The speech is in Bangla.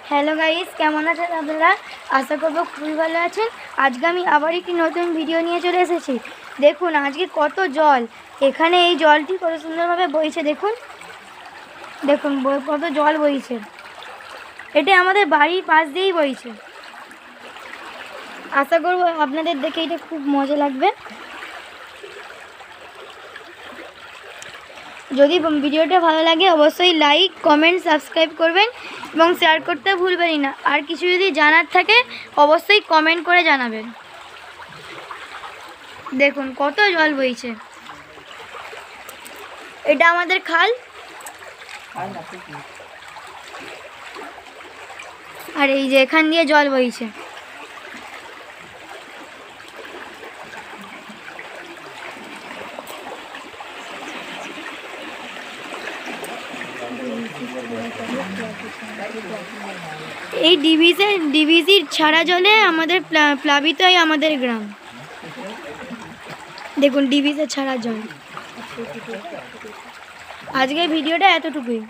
হ্যালো গাইস, কেমন আছেন আপনারা? আশা করব খুবই ভালো আছেন। আজকে আমি আবার একটি নতুন ভিডিও নিয়ে চলে এসেছি। দেখুন আজকে কত জল, এখানে এই জলটি কত সুন্দরভাবে বইছে। দেখুন দেখুন কত জল বইছে। এটা আমাদের বাড়ির পাশ দিয়েই বইছে। আশা করব আপনাদের দেখে এটা খুব মজা লাগবে। যদি ভিডিওটা ভালো লাগে অবশ্যই লাইক, কমেন্ট, সাবস্ক্রাইব করবেন এবং শেয়ার করতে ভুলবেনই না। আর কিছু যদি জানার থাকে অবশ্যই কমেন্ট করে জানাবেন। দেখুন কত জল বইছে। এটা আমাদের খাল, আর এই যে এখান দিয়ে জল বইছে। এই ডিভিসির ছাড়া জলে আমাদের প্লাবিত হয় আমাদের গ্রাম। দেখুন ডিভিসের ছাড়া জল। আজকের ভিডিওটা এতটুকুই।